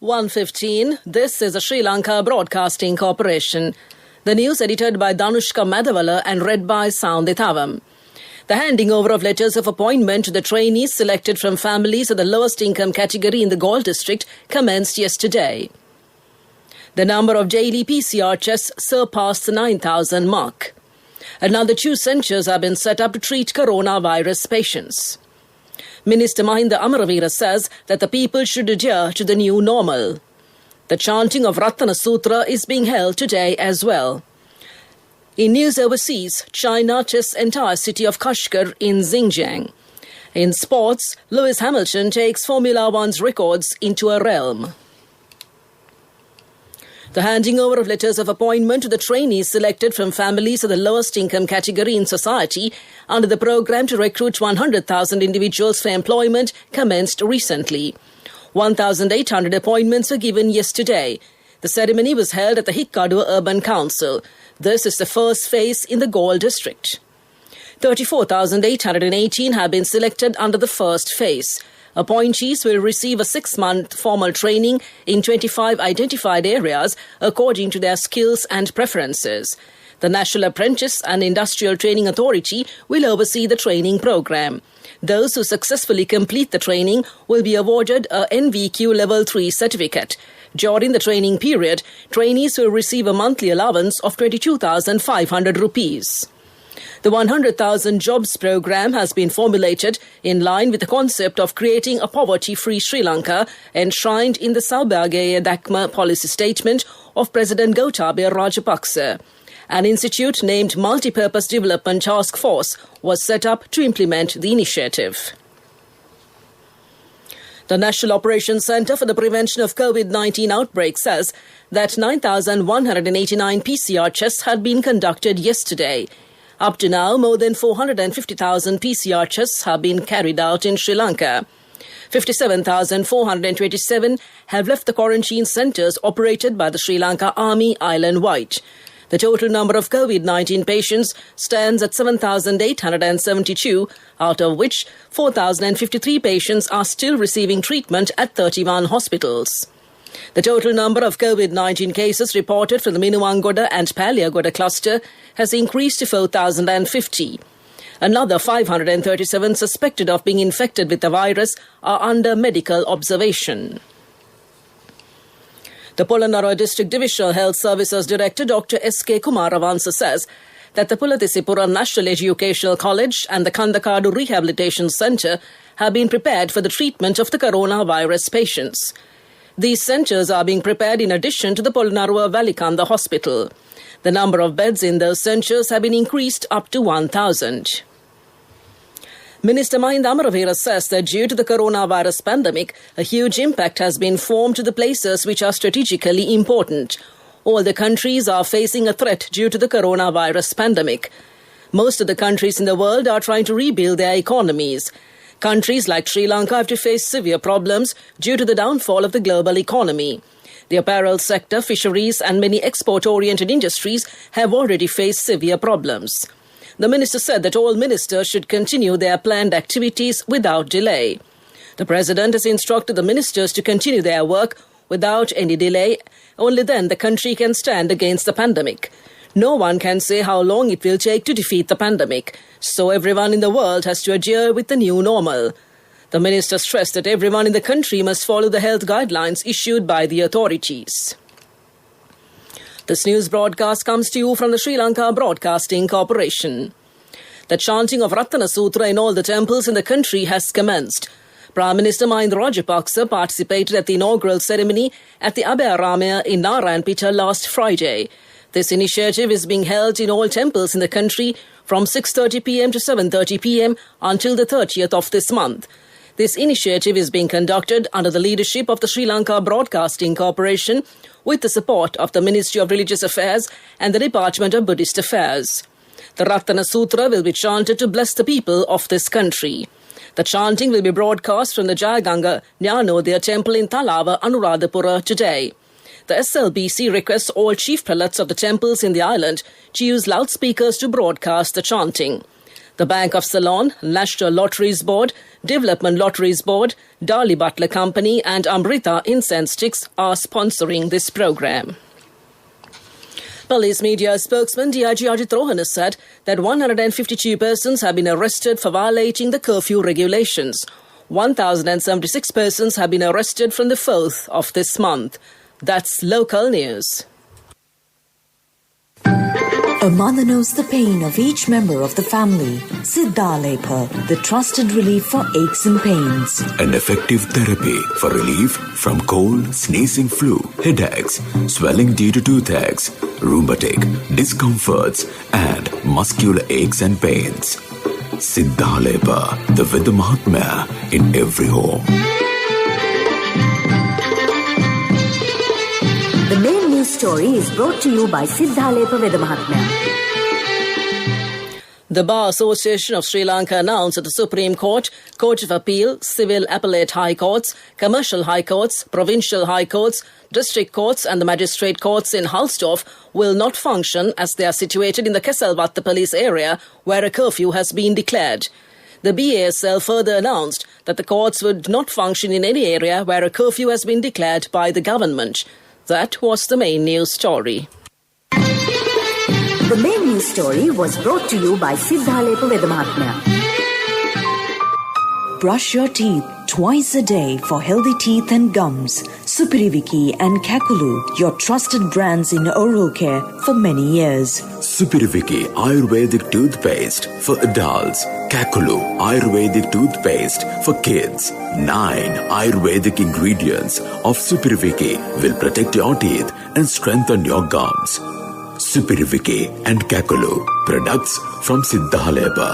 1:15. This is the Sri Lanka Broadcasting Corporation. The news edited by Danushka Madhavala and read by Soundithavam. The handing over of letters of appointment to the trainees selected from families of the lowest income category in the Galle district commenced yesterday. The number of daily PCR tests surpassed the 9,000 mark. Another 2 centres have been set up to treat coronavirus patients. Minister Mahinda Amaraveera says that the people should adhere to the new normal. The chanting of Ratana Sutra is being held today as well. In news overseas, China tests entire city of Kashgar in Xinjiang. In sports, Lewis Hamilton takes Formula One's records into a realm. The handing over of letters of appointment to the trainees selected from families of the lowest income category in society under the program to recruit 100,000 individuals for employment commenced recently. 1,800 appointments were given yesterday. The ceremony was held at the Hikkadu Urban Council. This is the first phase in the Galle district. 34,818 have been selected under the first phase. Appointees will receive a 6-month formal training in 25 identified areas according to their skills and preferences. The National Apprentice and Industrial Training Authority will oversee the training program. Those who successfully complete the training will be awarded a NVQ Level 3 certificate. During the training period, trainees will receive a monthly allowance of 22,500 rupees. The 100,000 Jobs program has been formulated in line with the concept of creating a poverty-free Sri Lanka enshrined in the Saubhagaya Dakma policy statement of President Gotabaya Rajapaksa. An institute named Multipurpose Development Task Force was set up to implement the initiative. The National Operations Centre for the Prevention of COVID-19 Outbreak says that 9,189 PCR tests had been conducted yesterday. Up to now, more than 450,000 PCR tests have been carried out in Sri Lanka. 57,427 have left the quarantine centres operated by the Sri Lanka Army island-wide. The total number of COVID-19 patients stands at 7,872, out of which 4,053 patients are still receiving treatment at 31 hospitals. The total number of COVID-19 cases reported from the Minuwangoda and Paliagoda cluster has increased to 4,050. Another 537 suspected of being infected with the virus are under medical observation. The Polonnaruwa District Divisional Health Services Director Dr. S.K. Kumaravansa says that the Pulatisipura National Educational College and the Kandakadu Rehabilitation Centre have been prepared for the treatment of the coronavirus patients. These centres are being prepared in addition to the Polonnaruwa Valikanda Hospital. The number of beds in those centres have been increased up to 1,000. Minister Mahinda Amaraveera says that due to the coronavirus pandemic, a huge impact has been formed to the places which are strategically important. All the countries are facing a threat due to the coronavirus pandemic. Most of the countries in the world are trying to rebuild their economies. Countries like Sri Lanka have to face severe problems due to the downfall of the global economy. The apparel sector, fisheries and many export-oriented industries have already faced severe problems. The minister said that all ministers should continue their planned activities without delay. The President has instructed the ministers to continue their work without any delay. Only then the country can stand against the pandemic. No one can say how long it will take to defeat the pandemic, so everyone in the world has to adhere with the new normal. The minister stressed that everyone in the country must follow the health guidelines issued by the authorities. This news broadcast comes to you from the Sri Lanka Broadcasting Corporation. The chanting of Ratana Sutra in all the temples in the country has commenced. Prime Minister Mahinda Rajapaksa participated at the inaugural ceremony at the Abhayaramaya in Narayanpeta last Friday. This initiative is being held in all temples in the country from 6:30 p.m. to 7:30 p.m. until the 30th of this month. This initiative is being conducted under the leadership of the Sri Lanka Broadcasting Corporation with the support of the Ministry of Religious Affairs and the Department of Buddhist Affairs. The Ratana Sutra will be chanted to bless the people of this country. The chanting will be broadcast from the Jayaganga Jnanodaya Temple in Talava, Anuradhapura today. The SLBC requests all chief prelates of the temples in the island to use loudspeakers to broadcast the chanting. The Bank of Ceylon, National Lotteries Board, Development Lotteries Board, Darley Butler Company and Amrita Incense Sticks are sponsoring this program. Police media spokesman DIG Ajit Rohan has said that 152 persons have been arrested for violating the curfew regulations. 1,076 persons have been arrested from the 4th of this month. That's local news. A mother knows the pain of each member of the family. Siddha Lepa, the trusted relief for aches and pains. An effective therapy for relief from cold, sneezing, flu, headaches, swelling due to toothaches, rheumatic, discomforts, and muscular aches and pains. Siddha Lepa, the Vidya Mahatmya in every home. The main news story is brought to you by Siddha Lepa Vidya Mahatmya. The Bar Association of Sri Lanka announced that the Supreme Court, Court of Appeal, Civil Appellate High Courts, Commercial High Courts, Provincial High Courts, District Courts and the Magistrate Courts in Halsdorf will not function as they are situated in the Kesselvatta police area where a curfew has been declared. The BASL further announced that the courts would not function in any area where a curfew has been declared by the government. That was the main news story. The main news story was brought to you by Siddha Lepa Vidya Mahatmya. Brush your teeth twice a day for healthy teeth and gums. Supiriviki and Kakulu, your trusted brands in oral care for many years. Supiriviki Ayurvedic toothpaste for adults. Kakulu Ayurvedic toothpaste for kids. 9 Ayurvedic ingredients of Supiriviki will protect your teeth and strengthen your gums. Supiriviki and Kakulu, products from Siddha Lepa.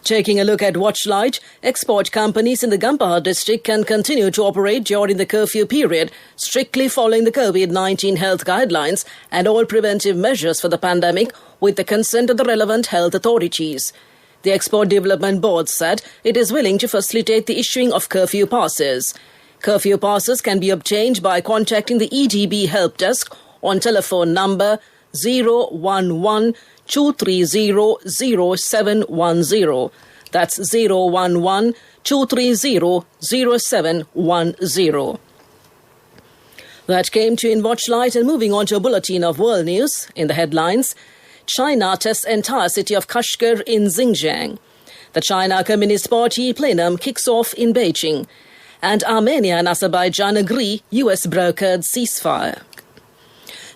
Taking a look at Watchlight, export companies in the Gampaha district can continue to operate during the curfew period, strictly following the COVID-19 health guidelines and all preventive measures for the pandemic with the consent of the relevant health authorities. The Export Development Board said it is willing to facilitate the issuing of curfew passes. Curfew passes can be obtained by contacting the EDB help desk on telephone number 011-230-0710. That's 011-230-0710. That came to in Watchlight, and moving on to a bulletin of world news. In the headlines, China tests entire city of Kashgar in Xinjiang. The China Communist Party plenum kicks off in Beijing. And Armenia and Azerbaijan agree US brokered ceasefire.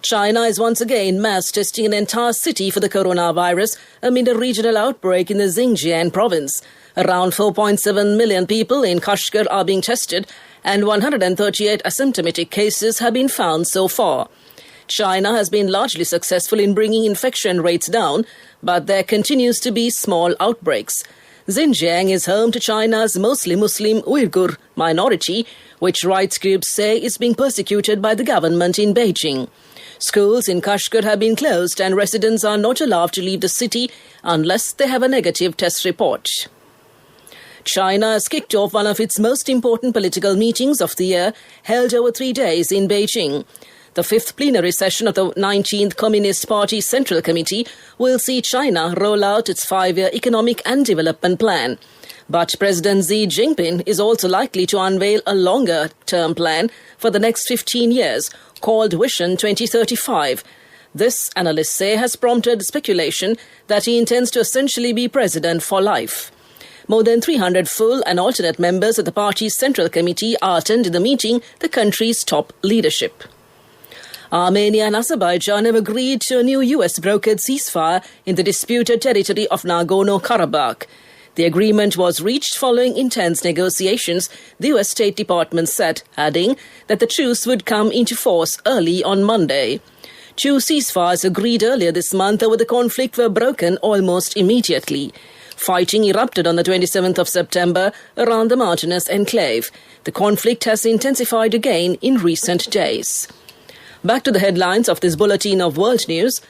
China is once again mass testing an entire city for the coronavirus amid a regional outbreak in the Xinjiang province. Around 4.7 million people in Kashgar are being tested and 138 asymptomatic cases have been found so far. China has been largely successful in bringing infection rates down, but there continues to be small outbreaks. Xinjiang is home to China's mostly Muslim Uyghur minority, which rights groups say is being persecuted by the government in Beijing. Schools in Kashgar have been closed and residents are not allowed to leave the city unless they have a negative test report. China has kicked off one of its most important political meetings of the year, held over 3 days in Beijing. The 5th plenary session of the 19th Communist Party Central Committee will see China roll out its 5-year economic and development plan. But President Xi Jinping is also likely to unveil a longer-term plan for the next 15 years, called Vision 2035. This, analysts say, has prompted speculation that he intends to essentially be president for life. More than 300 full and alternate members of the party's Central Committee are attending the meeting, the country's top leadership. Armenia and Azerbaijan have agreed to a new US-brokered ceasefire in the disputed territory of Nagorno-Karabakh. The agreement was reached following intense negotiations, the US State Department said, adding that the truce would come into force early on Monday. 2 ceasefires agreed earlier this month over the conflict were broken almost immediately. Fighting erupted on the 27th of September around the mountainous enclave. The conflict has intensified again in recent days. Back to the headlines of this bulletin of world news.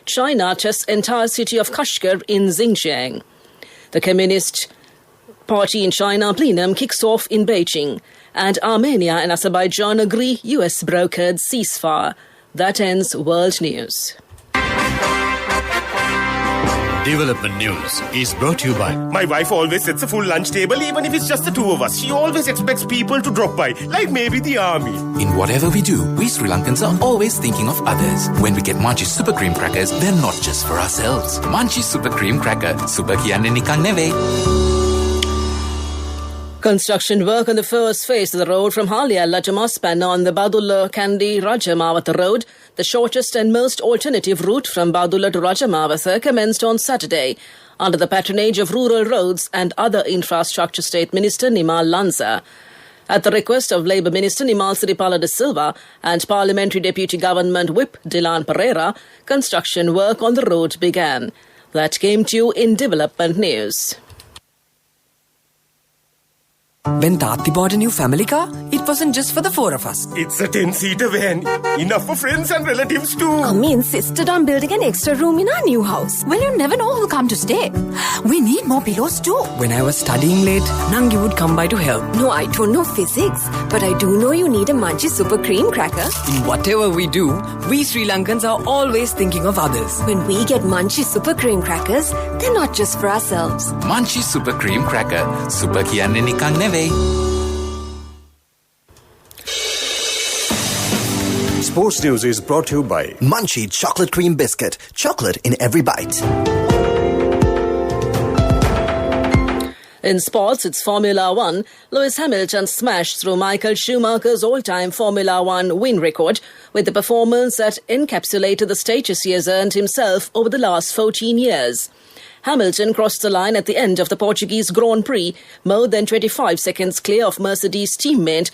China tests entire city of Kashgar in Xinjiang. The Communist Party in China plenum kicks off in Beijing, and Armenia and Azerbaijan agree US-brokered ceasefire. That ends world news. Development News is brought to you by... My wife always sets a full lunch table, even if it's just the two of us. She always expects people to drop by, like maybe the army. In whatever we do, we Sri Lankans are always thinking of others. When we get Munchie Super Cream Crackers, they're not just for ourselves. Munchie Super Cream Cracker. Super kiyanne nikan නෙවෙයි. Construction work on the first phase of the road from Halialla to Mospanna on the Badulla Kandy Rajamawatha road, the shortest and most alternative route from Badulla to Rajamawatha, commenced on Saturday, under the patronage of Rural Roads and Other Infrastructure State Minister Nimal Lanza. At the request of Labour Minister Nimal Siripala de Silva and Parliamentary Deputy Government Whip Dilan Pereira, construction work on the road began. That came to you in Development News. When Tati bought a new family car, it wasn't just for the four of us. It's a 10-seater van. Enough for friends and relatives too. Mummy insisted on building an extra room in our new house. Well, you never know who'll come to stay. We need more pillows too. When I was studying late, Nangi would come by to help. No, I don't know physics, but I do know you need a Munchie Super Cream Cracker. In whatever we do, we Sri Lankans are always thinking of others. When we get Munchie Super Cream Crackers, they're not just for ourselves. Munchie Super Cream Cracker. Super kiyanne nikan නෙවෙයි. Sports News is brought to you by Munchie Chocolate Cream Biscuit. Chocolate in every bite. In sports, it's Formula One. Lewis Hamilton smashed through Michael Schumacher's all-time Formula One win record with the performance that encapsulated the status he has earned himself over the last 14 years. Hamilton crossed the line at the end of the Portuguese Grand Prix, more than 25 seconds clear of Mercedes teammate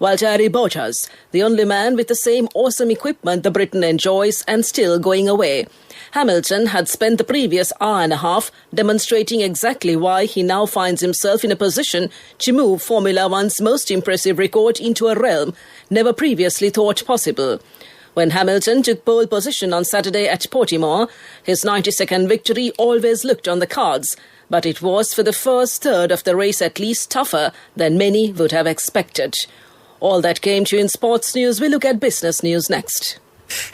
Valtteri Bottas, the only man with the same awesome equipment the Briton enjoys and still going away. Hamilton had spent the previous hour and a half demonstrating exactly why he now finds himself in a position to move Formula One's most impressive record into a realm never previously thought possible. When Hamilton took pole position on Saturday at Portimao, his 90-second victory always looked on the cards, but it was for the first third of the race at least tougher than many would have expected. All that came to you in sports news. We'll look at business news next.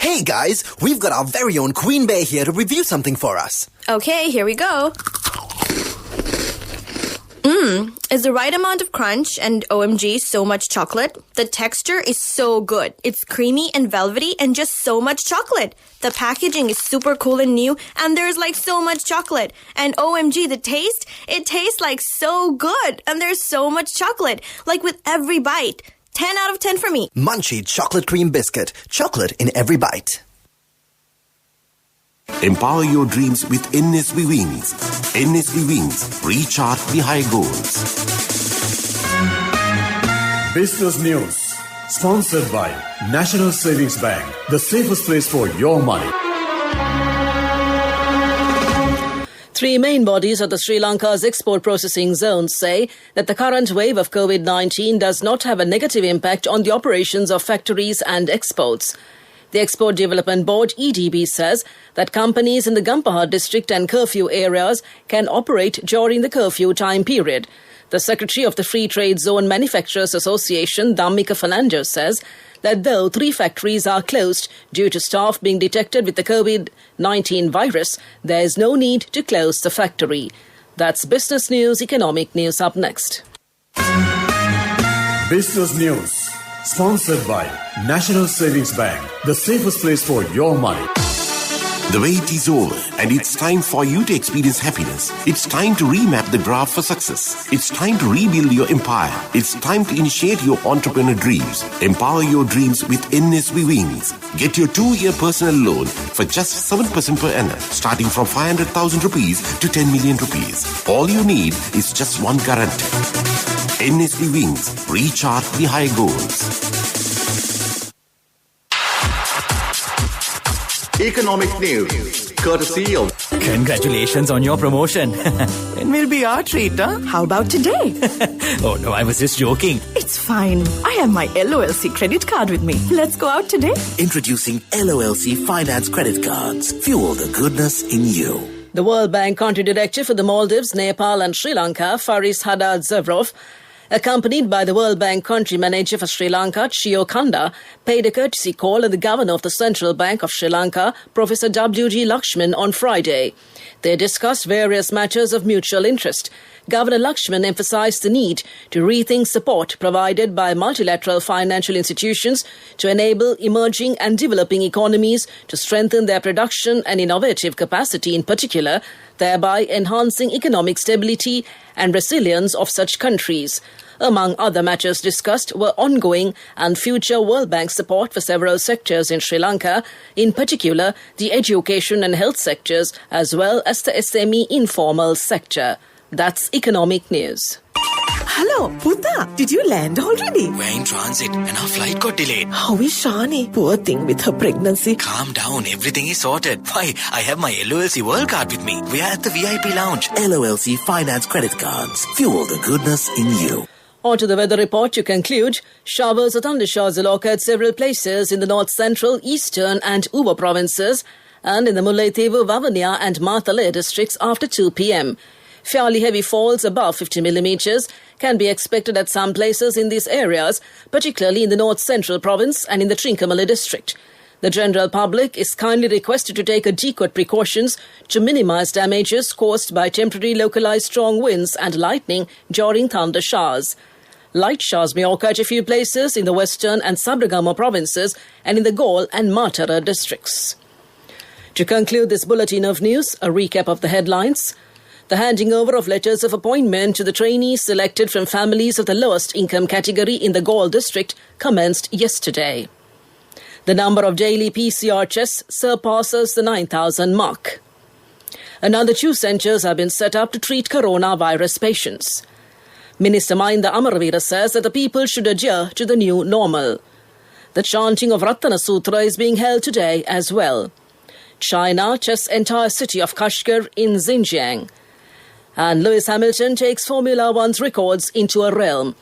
Hey guys, we've got our very own Queen Bee here to review something for us. Okay, here we go. Is the right amount of crunch and OMG so much chocolate. The texture is so good. It's creamy and velvety and just so much chocolate. The packaging is super cool and new and there's like so much chocolate. And OMG, the taste, it tastes like so good and there's so much chocolate. Like with every bite. 10 out of 10 for me. Munchie Chocolate Cream Biscuit. Chocolate in every bite. Empower your dreams with NSB Wings. NSB Wings. Reach out the high goals. Business News, sponsored by National Savings Bank, the safest place for your money. Three main bodies of the Sri Lanka's export processing zones say that the current wave of COVID-19 does not have a negative impact on the operations of factories and exports. The Export Development Board, EDB, says that companies in the Gampaha district and curfew areas can operate during the curfew time period. The Secretary of the Free Trade Zone Manufacturers Association, Dhammika Fernandes, says that though 3 factories are closed due to staff being detected with the COVID-19 virus, there is no need to close the factory. That's business news, economic news up next. Business News, sponsored by National Savings Bank, the safest place for your money. The wait is over and it's time for you to experience happiness. It's time to remap the graph for success. It's time to rebuild your empire. It's time to initiate your entrepreneur dreams. Empower your dreams with NSB Wings. Get your 2-year personal loan for just 7% per annum, starting from 500,000 rupees to 10 million rupees. All you need is just one guarantee. NSB Wings. Reach out the high goals. Economic news, courtesy of... Congratulations on your promotion. When will be our treat, huh? How about today? Oh no, I was just joking. It's fine. I have my LOLC credit card with me. Let's go out today. Introducing LOLC Finance Credit Cards. Fuel the goodness in you. The World Bank Country Director for the Maldives, Nepal and Sri Lanka, Faris Haddad Zavrov, Accompanied by the World Bank country manager for Sri Lanka, Chio Kanda, paid a courtesy call on the governor of the Central Bank of Sri Lanka, Professor W.G. Lakshman, on Friday. They discussed various matters of mutual interest. Governor Lakshman emphasized the need to rethink support provided by multilateral financial institutions to enable emerging and developing economies to strengthen their production and innovative capacity in particular, thereby enhancing economic stability and resilience of such countries. Among other matters discussed were ongoing and future World Bank support for several sectors in Sri Lanka, in particular the education and health sectors, as well as the SME informal sector. That's economic news. Hello, Puta. Did you land already? We're in transit and our flight got delayed. How is Shani? Poor thing with her pregnancy. Calm down, everything is sorted. Why, I have my LOLC World Card with me. We are at the VIP lounge. LOLC Finance Credit Cards. Fuel the goodness in you. On to the weather report to conclude. Showers or thundershowers will occur at several places in the north central, eastern and Uva provinces and in the Mullaitivu, Vavuniya and Matale districts after 2 p.m. Fairly heavy falls above 50 millimeters can be expected at some places in these areas, particularly in the north central province and in the Trincomalee district. The general public is kindly requested to take adequate precautions to minimize damages caused by temporary localized strong winds and lightning during thunder showers. Light showers may occur at a few places in the western and Sabragama provinces and in the Gaul and Matara districts. To conclude this bulletin of news, a recap of the headlines. The handing over of letters of appointment to the trainees selected from families of the lowest income category in the Gaul district commenced yesterday. The number of daily PCR tests surpasses the 9,000 mark. Another 2 centres have been set up to treat coronavirus patients. Minister Mahinda Amaravira says that the people should adhere to the new normal. The chanting of Ratana Sutra is being held today as well. China chests entire city of Kashgar in Xinjiang. And Lewis Hamilton takes Formula One's records into a realm.